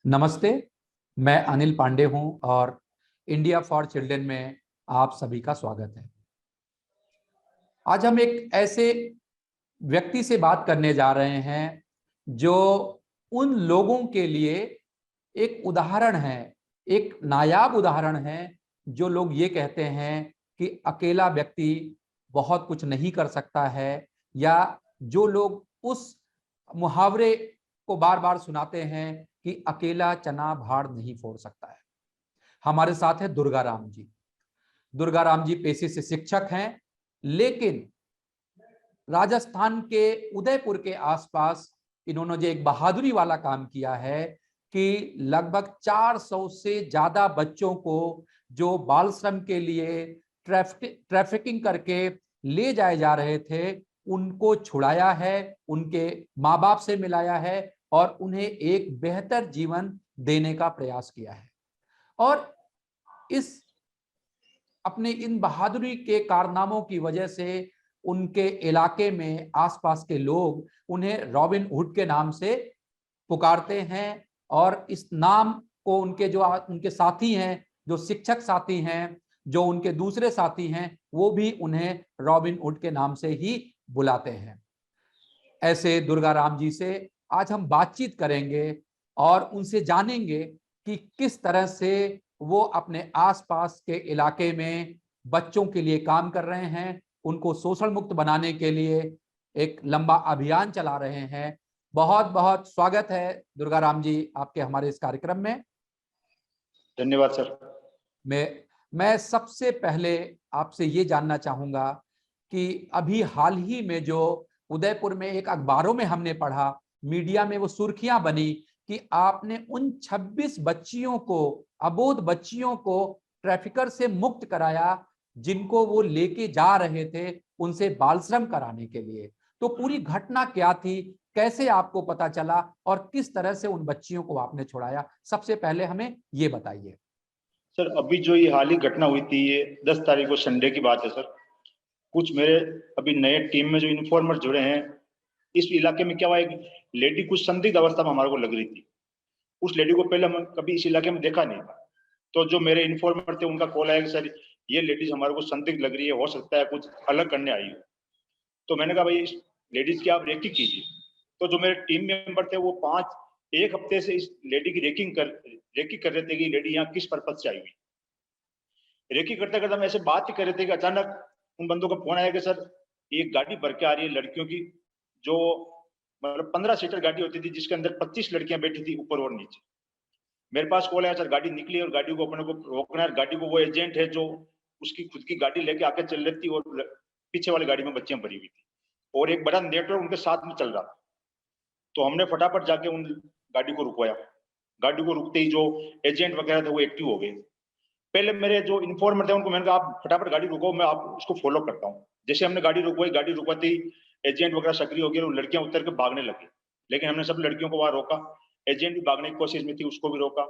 नमस्ते, मैं अनिल पांडे हूं और इंडिया फॉर चिल्ड्रन में आप सभी का स्वागत है। आज हम एक ऐसे व्यक्ति से बात करने जा रहे हैं जो उन लोगों के लिए एक उदाहरण है, एक नायाब उदाहरण है, जो लोग ये कहते हैं कि अकेला व्यक्ति बहुत कुछ नहीं कर सकता है, या जो लोग उस मुहावरे को बार बार सुनाते हैं कि अकेला चना भाड़ नहीं फोड़ सकता है। हमारे साथ है दुर्गा राम जी। दुर्गा राम जी पेशे से शिक्षक हैं, लेकिन राजस्थान के उदयपुर के आसपास इन्होंने जो एक बहादुरी वाला काम किया है कि लगभग 400 से ज्यादा बच्चों को जो बाल श्रम के लिए ट्रैफिकिंग करके ले जाए जा रहे थे, उनको छुड़ाया है, उनके माँ बाप से मिलाया है और उन्हें एक बेहतर जीवन देने का प्रयास किया है। और इस अपने इन बहादुरी के कारनामों की वजह से उनके इलाके में आसपास के लोग उन्हें रॉबिन हुड के नाम से पुकारते हैं, और इस नाम को उनके साथी हैं, जो शिक्षक साथी हैं, जो उनके दूसरे साथी हैं, वो भी उन्हें रॉबिन हुड के नाम से ही बुलाते हैं। ऐसे दुर्गा राम जी से आज हम बातचीत करेंगे और उनसे जानेंगे कि किस तरह से वो अपने आसपास के इलाके में बच्चों के लिए काम कर रहे हैं, उनको शोषण मुक्त बनाने के लिए एक लंबा अभियान चला रहे हैं। बहुत बहुत स्वागत है दुर्गा राम जी आपके हमारे इस कार्यक्रम में। धन्यवाद सर। मैं सबसे पहले आपसे ये जानना चाहूंगा कि अभी हाल ही में जो उदयपुर में एक अखबारों में हमने पढ़ा, मीडिया में वो सुर्खियां बनी कि आपने उन 26 बच्चियों को, अबोध बच्चियों को ट्रैफिकर से मुक्त कराया, जिनको वो लेके जा रहे थे उनसे बाल श्रम कराने के लिए। तो पूरी घटना क्या थी, कैसे आपको पता चला और किस तरह से उन बच्चियों को आपने छुड़ाया, सबसे पहले हमें ये बताइए। सर अभी जो ये हाल ही घटना हुई थी, ये 10 तारीख को संडे की बात है सर। कुछ मेरे अभी नए टीम में जो इन्फॉर्मर जुड़े हैं, इस इलाके में क्या हुआ, एक लेडी कुछ संदिग्ध अवस्था में हमारे को लग रही थी। उस लेडी को पहले हम कभी इस इलाके में देखा नहीं था, तो जो मेरे इन्फॉर्मर थे उनका कॉल आया कि सर ये लेडीज हमारे को संदिग्ध लग रही है, हो सकता है कुछ अलग करने आई हो। तो मैंने कहा भाई इस लेडीज की आप रेकी कीजिए। तो जो मेरे टीम मेंबर थे वो एक हफ्ते से इस लेडी की रेकी कर रहे थे कि लेडी यहाँ किस पर्पज से आई हुई। रेकी करते करते हम ऐसे बात ही कर रहे थे कि अचानक उन बंदों का फोन आया कि सर एक गाड़ी भर के आ रही है लड़कियों की, जो मतलब 15 सीटर गाड़ी होती थी जिसके अंदर 25 लड़कियां बैठी थी ऊपर और नीचे। मेरे पास कॉल आया सर गाड़ी निकली और गाड़ी को अपने को रोकना है। गाड़ी को वो एजेंट है जो उसकी खुद की गाड़ी लेके आके चल रही थी और पीछे वाली गाड़ी में बच्चियां भरी हुई थी और एक बड़ा नेटवर्क उनके साथ में चल रहा था। तो हमने फटाफट जाके उन गाड़ी को रुकवाया। गाड़ी को रुकते ही जो एजेंट वगैरह थे वो एक्टिव हो गए। पहले मेरे जो इन्फॉर्मर थे उनको मैंने कहा आप फटाफट गाड़ी रुको, मैं आप उसको फॉलो करता हूँ। जैसे हमने गाड़ी रुकवाई, गाड़ी रुकवाते ही एजेंट वगैरह सक्रिय हो गए और लड़कियां उतर के भागने लगी। लेकिन हमने सब लड़कियों को वहां रोका। एजेंट भी भागने की कोशिश में थी, उसको भी रोका।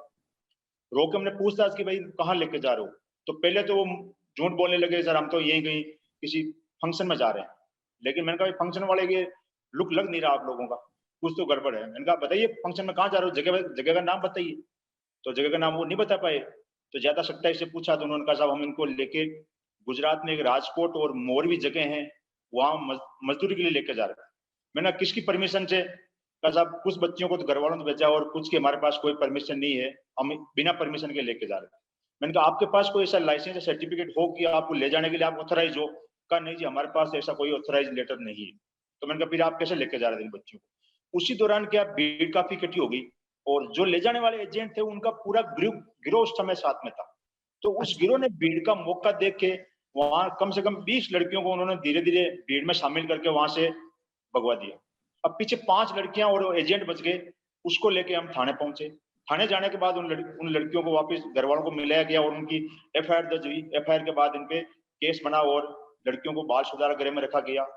रोक के हमने पूछताछ की भाई कहाँ लेके जा रहे हो। तो पहले तो वो झूठ बोलने लगे, सर हम तो यहीं कहीं किसी फंक्शन में जा रहे हैं। लेकिन मैंने कहा फंक्शन वाले के लुक लग नहीं रहा आप लोगों का, कुछ तो गड़बड़ है। मैंने कहा बताइए फंक्शन में कहाँ जा रहे हो, जगह का नाम बताइए। तो जगह का नाम वो नहीं बता पाए। तो ज्यादा सख्ताई से पूछा तो उन्होंने कहा साहब हम इनको लेके गुजरात में एक राजकोट और मोरवी जगह है, वहां मजदूरी के लिए लेके जा रहे थे। मैंने किसकी परमिशन से? कहा साहब कुछ बच्चियों को तो घर वालों ने भेजा और कुछ की हमारे पास कोई परमिशन नहीं है, हम बिना परमिशन के लेके जा रहे थे। मैंने कहा आपके पास कोई ऐसा लाइसेंस या सर्टिफिकेट हो कि आपको ले जाने के लिए आप ऑथराइज हो? कहा नहीं जी हमारे पास ऐसा कोई ऑथराइज लेटर नहीं है। तो मैंने कहा फिर आप कैसे लेके जा रहे थे इन बच्चों को? उसी दौरान क्या भीड़ काफी इकट्ठी हो गई और जो ले जाने वाले एजेंट थे उनका पूरा गिरोह उस समय साथ में था। तो उस गिरोह ने भीड़ का मौका देख के वहां कम से कम 20 लड़कियों को उन्होंने धीरे धीरे भीड़ में शामिल करके वहां से भगवा दिया। अब पीछे 5 लड़कियां और एजेंट बच गए। उसको लेके हम थाने पहुंचे। थाने जाने के बाद उन लड़कियों को वापस घर वालों को मिलाया गया और उनकी एफआईआर दर्ज हुई। एफआईआर के बाद इन पे केस बना और लड़कियों को बाल सुधार गृह में रखा गया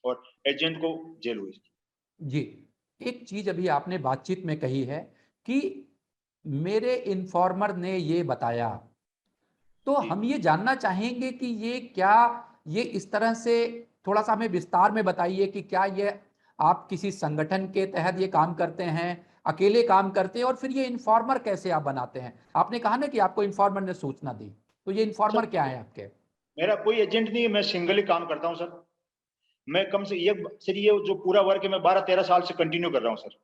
और एजेंट को जेल हुई। जी, एक चीज अभी आपने बातचीत में कही है कि मेरे इन्फॉर्मर ने ये बताया, तो हम ये जानना चाहेंगे कि ये इस तरह से थोड़ा सा हमें विस्तार में बताइए कि क्या ये आप किसी संगठन के तहत ये काम करते हैं, अकेले काम करते हैं, और फिर ये इन्फॉर्मर कैसे आप बनाते हैं? आपने कहा ना कि आपको इन्फॉर्मर ने सूचना दी, तो ये इन्फॉर्मर क्या है आपके? मेरा कोई एजेंट नहीं है, मैं सिंगल ही काम करता हूँ सर। मैं कम से ये सर, ये जो पूरा वर्क है मैं 12-13 साल से कंटिन्यू कर रहा हूँ सर।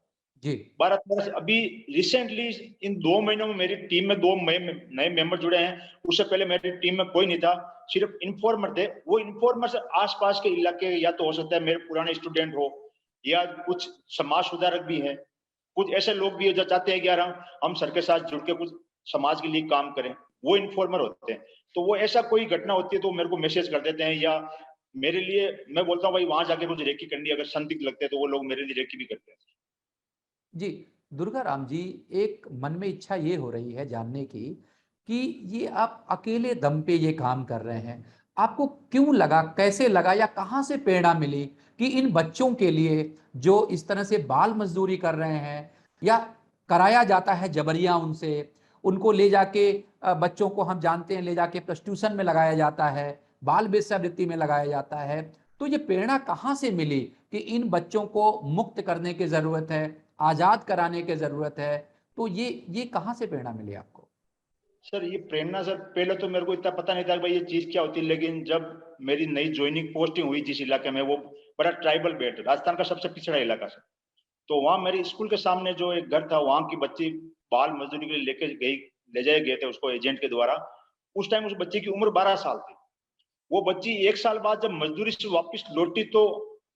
जी 12-13 से अभी रिसेंटली इन 2 महीनों में मेरी टीम में 2 नए मेंबर जुड़े हैं। उससे पहले मेरी टीम में कोई नहीं था, सिर्फ इन्फॉर्मर थे। वो इन्फॉर्मर से आसपास के इलाके, या तो हो सकता है मेरे पुराने स्टूडेंट हो, या कुछ समाज सुधारक भी हैं, कुछ ऐसे लोग भी हैं जो चाहते हैं कि यार हम सर के साथ जुड़ के कुछ समाज के लिए काम करें, वो इन्फॉर्मर होते हैं। तो वो ऐसा कोई घटना होती है तो मेरे को मैसेज कर देते हैं, या मेरे लिए, मैं बोलता हूँ भाई वहां जाके कुछ रेकी करनी, अगर संदिग्ध लगते हैं तो वो लोग मेरे लिए रेकी भी करते हैं। जी दुर्गा राम जी, एक मन में इच्छा ये हो रही है जानने की कि ये आप अकेले दम पे ये काम कर रहे हैं, आपको क्यों लगा, कैसे लगा, या कहाँ से प्रेरणा मिली कि इन बच्चों के लिए जो इस तरह से बाल मजदूरी कर रहे हैं, या कराया जाता है जबरिया उनसे, उनको ले जाके बच्चों को हम जानते हैं ले जाके प्रोस्टिट्यूशन में लगाया जाता है, बाल वेश्यावृत्ति में लगाया जाता है, तो ये प्रेरणा कहाँ से मिली कि इन बच्चों को मुक्त करने की जरूरत है, आजाद कराने की जरूरत है? तो ये कहां से प्रेरणा मिली आपको? सर ये प्रेरणा सर, पहले तो मेरे को इतना पता नहीं था कि भाई ये चीज क्या होती है, लेकिन जब मेरी नई ज्वाइनिंग पोस्टिंग हुई जिस इलाके में, वो बड़ा ट्राइबल बेल्ट, राजस्थान का सबसे पिछड़ा इलाका सर। तो वहां मेरे स्कूल के सामने जो एक घर था, वहां की बच्ची बाल मजदूरी के लिए ले जाए गए थे उसको एजेंट के द्वारा। उस टाइम उस बच्ची की उम्र 12 साल थी। वो बच्ची 1 साल बाद जब मजदूरी से वापस लौटी तो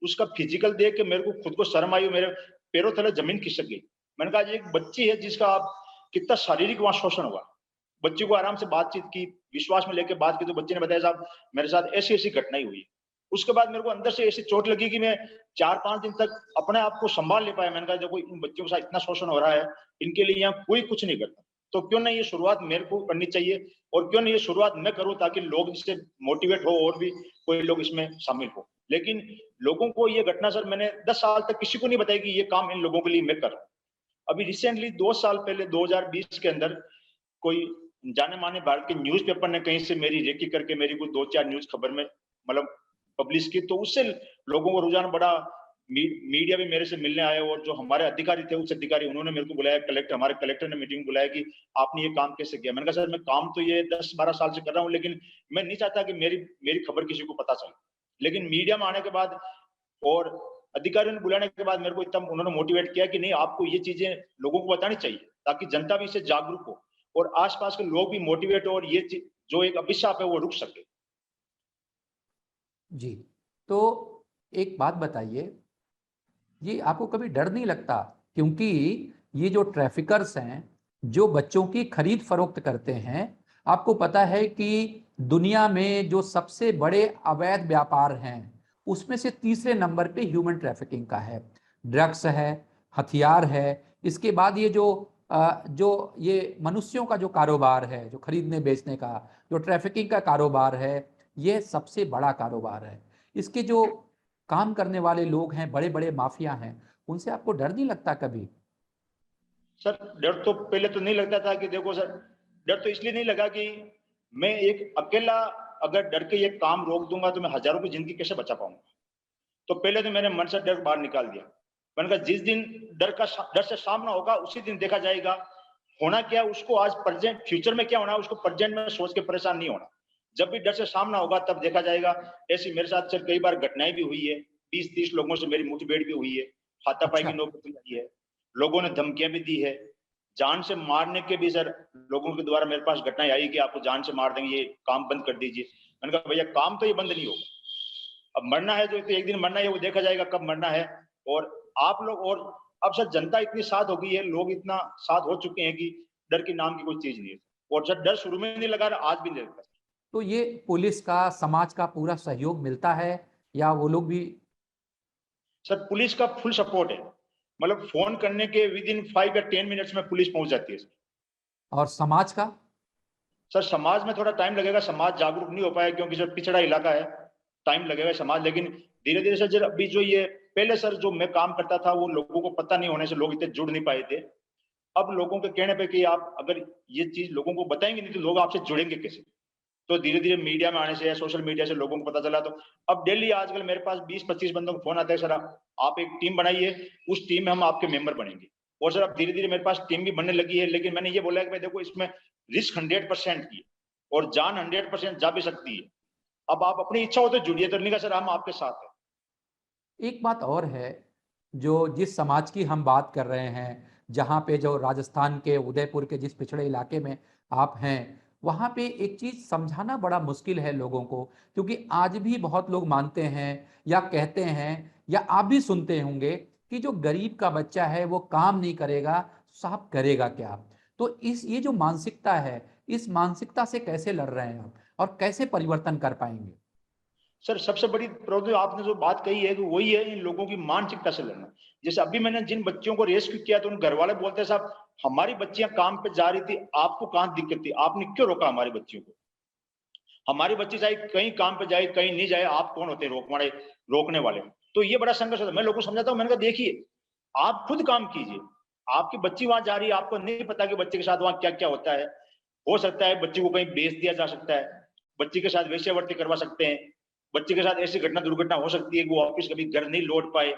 उसका फिजिकल देख के मेरे को खुद को शर्म आई, मेरे पैरों तले जमीन खिसक गई। मैंने कहा एक बच्ची है जिसका आप कितना शारीरिक वहां शोषण हुआ। बच्ची को आराम से बातचीत की, विश्वास में लेके बात की, तो बच्ची ने बताया साहब मेरे साथ ऐसी ऐसी घटनाएं हुई। उसके बाद मेरे को अंदर से ऐसी चोट लगी कि मैं 4-5 दिन तक अपने आप को संभाल नहीं पाया। मैंने कहा देखो इन बच्चों के साथ इतना शोषण हो रहा है, इनके लिए यहाँ कोई कुछ नहीं करता, तो क्यों ना ये शुरुआत मेरे को करनी चाहिए, और क्यों ना ये शुरुआत मैं करूं, ताकि लोग इससे मोटिवेट हो और भी कोई लोग इसमें शामिल हो। लेकिन लोगों को ये घटना सर मैंने 10 साल तक किसी को नहीं बताया कि ये काम इन लोगों के लिए मैं कर रहा हूं। अभी रिसेंटली 2 साल पहले 2020 के अंदर कोई जाने माने भारत के न्यूज़पेपर ने कहीं से मेरी रेकी करके मेरी को 2-4 न्यूज़ खबर में मतलब पब्लिश की, तो उससे लोगों को रुझान बढ़ा। मीडिया भी मेरे से मिलने आए, और जो हमारे अधिकारी थे उच्च अधिकारी, उन्होंने मेरे को बुलाया, हमारे कलेक्टर ने मीटिंग बुलाया कि आपने ये काम कैसे किया। मैंने कहा सर मैं काम तो ये 10-12 साल से कर रहा हूँ, लेकिन मैं नहीं चाहता कि मेरी खबर किसी को पता चले। लेकिन मीडिया में आने के बाद और अधिकारियों ने बुलाने के बाद मेरे को इतना उन्होंने मोटिवेट किया कि नहीं, आपको ये चीजें लोगों को बतानी चाहिए, ताकि जनता भी इससे जागरूक हो और आसपास के लोग भी मोटिवेट हो, और ये जो एक अभिशाप है वो रुक सके। जी तो एक बात बताइए, ये आपको कभी डर नहीं लगता, क्योंकि ये जो ट्रैफिकर्स हैं जो बच्चों की खरीद फरोख्त करते हैं, आपको पता है कि दुनिया में जो सबसे बड़े अवैध व्यापार हैं उसमें से तीसरे नंबर पे ह्यूमन ट्रैफिकिंग का है, ड्रग्स है, हथियार है, इसके बाद ये जो ये मनुष्यों का जो कारोबार है, जो खरीदने बेचने का, जो ट्रैफिकिंग का कारोबार है, ये सबसे बड़ा कारोबार है। इसके जो काम करने वाले लोग हैं, बड़े बड़े माफिया हैं, उनसे आपको डर नहीं लगता कभी? सर डर तो पहले तो नहीं लगता था कि देखो सर, डर तो इसलिए नहीं लगा कि मैं एक अकेला अगर डर के ये काम रोक दूंगा तो मैं हजारों की जिंदगी कैसे बचा पाऊंगा। तो पहले तो मैंने मन से डर बाहर निकाल दिया। मैंने कहा जिस दिन डर से सामना होगा उसी दिन देखा जाएगा होना क्या, उसको आज प्रेजेंट फ्यूचर में क्या होना है उसको प्रेजेंट में सोच के परेशान नहीं होना। जब भी डर से सामना होगा तब देखा जाएगा। ऐसी मेरे साथ सर कई बार घटनाएं भी हुई है, 20-30 लोगों से मेरी मुठभेड़ भी हुई है, हाथापाई की अच्छा। नौबत भी आई है, लोगों ने धमकियां भी दी है, जान से मारने के भी सर लोगों के द्वारा मेरे पास घटनाएं आई कि आपको जान से मार देंगे, ये काम बंद कर दीजिए। मैंने कहा भैया काम तो ये बंद नहीं होगा, अब मरना है जो तो एक दिन मरना है, वो देखा जाएगा कब मरना है। और आप लोग, और अब सर जनता इतनी साथ हो गई है, लोग इतना साथ हो चुके हैं कि डर के नाम की कोई चीज नहीं है। और सर डर शुरू में नहीं लगा, आज भी नहीं लगता। तो ये पुलिस का, समाज का पूरा सहयोग मिलता है, या वो लोग भी? सर पुलिस का फुल सपोर्ट है, मतलब फोन करने के विद इन 5 या 10 मिनट्स में पुलिस पहुंच जाती है सर। और समाज का? सर समाज में थोड़ा टाइम लगेगा, समाज जागरूक नहीं हो पाया क्योंकि सर पिछड़ा इलाका है, टाइम लगेगा समाज। लेकिन धीरे धीरे सर अभी जो ये पहले सर जो मैं काम करता था वो लोगों को पता नहीं होने से लोग इतने जुड़ नहीं पाए थे। अब लोगों के कहने पे कि आप अगर ये चीज लोगों को बताएंगे नहीं तो लोग आपसे जुड़ेंगे कैसे। तो धीरे धीरे मीडिया में आने से या सोशल मीडिया से लोगों को पता चला, तो अब डेली आजकल मेरे पास 20-25 बंदों को फोन आता है, सर आप एक टीम बनाइए, उस टीम में हम आपके मेंबर बनेंगे। और सर अब धीरे धीरे मेरे पास टीम भी बनने लगी है, लेकिन मैंने ये बोला है कि भाई देखो इसमें रिस्क 100% की है और जान 100% जा भी सकती है। अब आप अपनी इच्छा हो तो जुड़िए, तो नहीं का सर हम आपके साथ हैं। एक बात और है, जो जिस समाज की हम बात कर रहे हैं, जहाँ पे जो राजस्थान के उदयपुर के जिस पिछड़े इलाके में आप हैं, वहाँ पे एक चीज समझाना बड़ा मुश्किल है लोगों को, क्योंकि आज भी बहुत लोग मानते हैं या कहते हैं या आप भी सुनते होंगे कि जो गरीब का बच्चा है वो काम नहीं करेगा, साहब करेगा क्या। तो इस ये जो मानसिकता है, इस मानसिकता से कैसे लड़ रहे हैं आप और कैसे परिवर्तन कर पाएंगे? सर सबसे बड़ी प्रॉब्लम आपने जो बात कही है कि वही है इन लोगों की मानसिकता से लड़ना। जैसे अभी मैंने जिन बच्चियों को रेस्क्यू किया तो उन घर वाले बोलते हैं साहब हमारी बच्चियां काम पे जा रही थी, आपको कहाँ दिक्कत थी, आपने क्यों रोका हमारी बच्चियों को? हमारी बच्ची चाहे कहीं काम पे जाए कहीं नहीं जाए, आप कौन होते हैं रोकने वाले? तो ये बड़ा संघर्ष होता है। मैं लोगों को समझाता हूँ, मैंने कहा देखिए आप खुद काम कीजिए, आपकी बच्ची वहां जा रही है, आपको नहीं पता कि बच्चे के साथ वहां क्या क्या होता है। हो सकता है बच्चे को कहीं बेच दिया जा सकता है, बच्ची के साथ वेश्यावृत्ति करवा सकते हैं, बच्चे के साथ ऐसी घटना दुर्घटना हो सकती है कि वो वापिस कभी घर नहीं लौट पाए।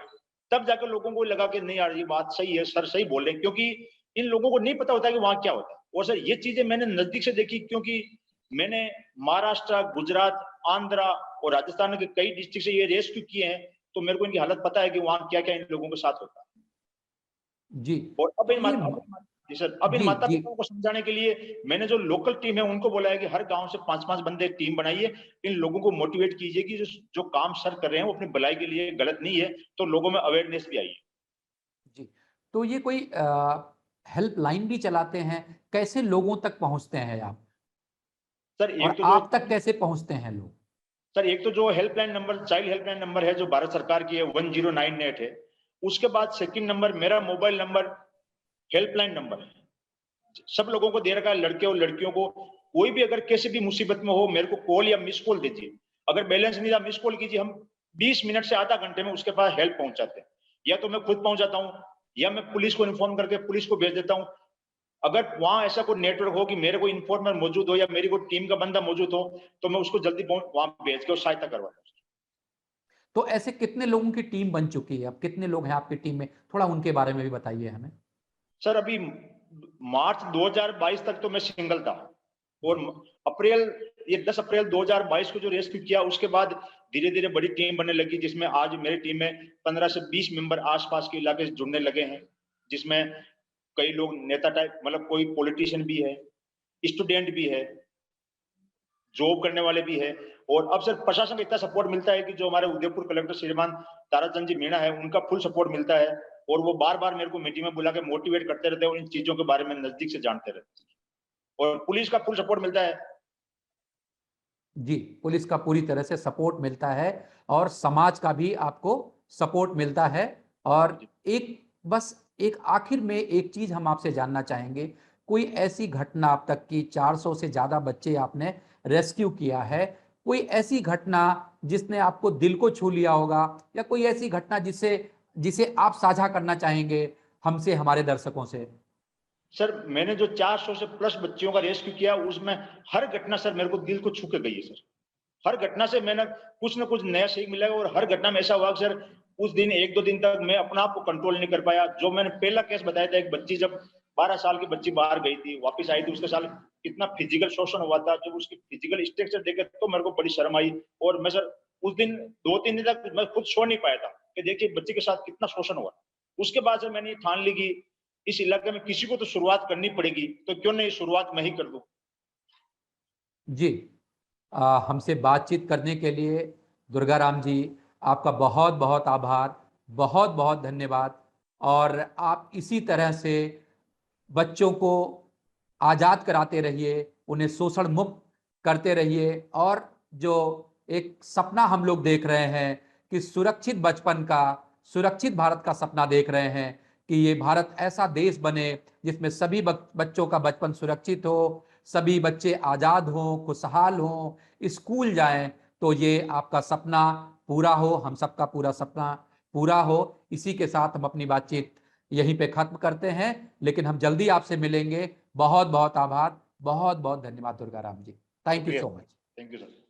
तब जाकर लोगों को लगा कि नहीं यार ये बात सही है, सर सही बोल रहे हैं, क्योंकि इन लोगों को नहीं पता होता कि वहां क्या होता है। और सर ये चीजें मैंने नजदीक से देखी, क्योंकि मैंने महाराष्ट्र, गुजरात, आंध्रा और राजस्थान के कई डिस्ट्रिक्ट से ये रेस्क्यू किए हैं, तो मेरे को इनकी हालत पता है कि वहां क्या क्या इन लोगों के साथ होता है। जी। और अब तो ये जी सर, अब इन जी माता जी पिताओं को समझाने के लिए मैंने जो लोकल टीम है उनको बोला है कि हर गांव से 5-5 बंदे टीम बनाइए, इन लोगों को मोटिवेट कीजिए कि जो काम सर कर रहे हैं वो अपनी भलाई के लिए गलत नहीं है, तो लोगों में अवेयरनेस भी आई है। जी। तो ये कोई हेल्पलाइन भी चलाते हैं, कैसे लोगों तक पहुंचते हैं आप सर और एक तो जो आप तक कैसे पहुंचते हैं लोग? सर एक तो जो helpline number, child helpline number है जो भारत सरकार की है 1098 है। उसके बाद सेकंड नंबर मेरा मोबाइल नंबर हेल्पलाइन नंबर है, सब लोगों को दे रखा है, लड़के और लड़कियों को। कोई भी अगर किसी भी मुसीबत में हो मेरे को कॉल या मिस कॉल दीजिए, अगर बैलेंस नहीं था मिस कॉल कीजिए, हम 20 मिनट से आधा घंटे में उसके पास हेल्प पहुंचाते हैं। या तो मैं खुद पहुंच जाता हूँ या मैं पुलिस को इन्फॉर्म करके पुलिस को भेज देता हूँ। अगर वहां ऐसा कोई नेटवर्क हो कि मेरे को इन्फॉर्मर मौजूद हो या मेरी कोई टीम का बंदा मौजूद हो, तो मैं उसको जल्दी वहां भेज के सहायता करवाता हूँ। तो ऐसे कितने लोगों की टीम बन चुकी है? अब कितने लोग हैं आपकी टीम में, थोड़ा उनके बारे में भी बताइए हमें। सर अभी मार्च 2022 तक तो मैं सिंगल था, और अप्रैल ये 10 अप्रैल 2022 को जो रेस्क्यू किया उसके बाद धीरे धीरे बड़ी टीम बनने लगी, जिसमें आज मेरी टीम में 15 से 20 मेंबर आसपास के इलाके से जुड़ने लगे हैं, जिसमें कई लोग नेता टाइप, मतलब कोई पॉलिटिशियन भी है, स्टूडेंट भी है, जॉब करने वाले भी है। और अब सर प्रशासन का इतना सपोर्ट मिलता है कि जो हमारे उदयपुर कलेक्टर श्रीमान ताराचंद जी मीणा है उनका फुल सपोर्ट मिलता है, और वो बार बार मेरे को मीटिंग में बुला के मोटिवेट करते रहते हैं और इन चीजों के बारे में नजदीक से जानते रहते हैं, और पुलिस का फुल सपोर्ट मिलता है। जी, पुलिस का पूरी तरह से सपोर्ट मिलता है और समाज का भी आपको सपोर्ट मिलता है। और एक बस एक आखिर में एक चीज हम आपसे जानना चाहेंगे, कोई ऐसी घटना अब तक की 400 से ज्यादा बच्चे आपने रेस्क्यू किया है, कोई ऐसी घटना जिसने आपको दिल को छू लिया होगा, या कोई ऐसी घटना जिसे जिसे आप साझा करना चाहेंगे हमसे, हमारे दर्शकों से? सर मैंने जो 400 से प्लस बच्चियों का रेस्क्यू किया उसमें हर घटना सर मेरे को दिल को छू के गई है सर। हर घटना से मैंने कुछ ना कुछ नया सीख मिला है, और हर घटना में ऐसा हुआ सर उस दिन 1-2 दिन तक मैं अपना आप को कंट्रोल नहीं कर पाया। जो मैंने पहला केस बताया था, एक बच्ची जब 12 साल की बच्ची बाहर गई थी, वापस आई थी, उसके साथ कितना फिजिकल शोषण हुआ था, जब उसकी फिजिकल स्ट्रक्चर देखे तो मेरे को बड़ी शर्म आई। और मैं सर उस दिन 2-3 दिन तक मैं खुद सो नहीं पाया था कि देखिए बच्चे के साथ कितना शोषण हुआ। उसके बाद से मैंने ठान ली कि इस इलाके में किसी को तो शुरुआत करनी पड़ेगी, तो क्यों नहीं शुरुआत मैं ही कर दूं। जी, हमसे बातचीत करने के लिए दुर्गा राम जी, आपका बहुत बहुत आभार, बहुत बहुत धन्यवाद। और आप इसी तरह से बच्चों को आज़ाद कराते रहिए, उन्हें शोषण मुक्त करते रहिए, और जो एक सपना हम लोग देख रहे हैं कि सुरक्षित बचपन का, सुरक्षित भारत का सपना देख रहे हैं कि ये भारत ऐसा देश बने जिसमें सभी बच्चों का बचपन सुरक्षित हो, सभी बच्चे आज़ाद हों, खुशहाल हों, स्कूल जाएं, तो ये आपका सपना पूरा हो, हम सबका पूरा सपना पूरा हो। इसी के साथ हम अपनी बातचीत यहीं पे खत्म करते हैं, लेकिन हम जल्दी आपसे मिलेंगे। बहुत बहुत आभार, बहुत बहुत धन्यवाद दुर्गा राम जी। थैंक यू शुक्रिया। So much. Thank you sir.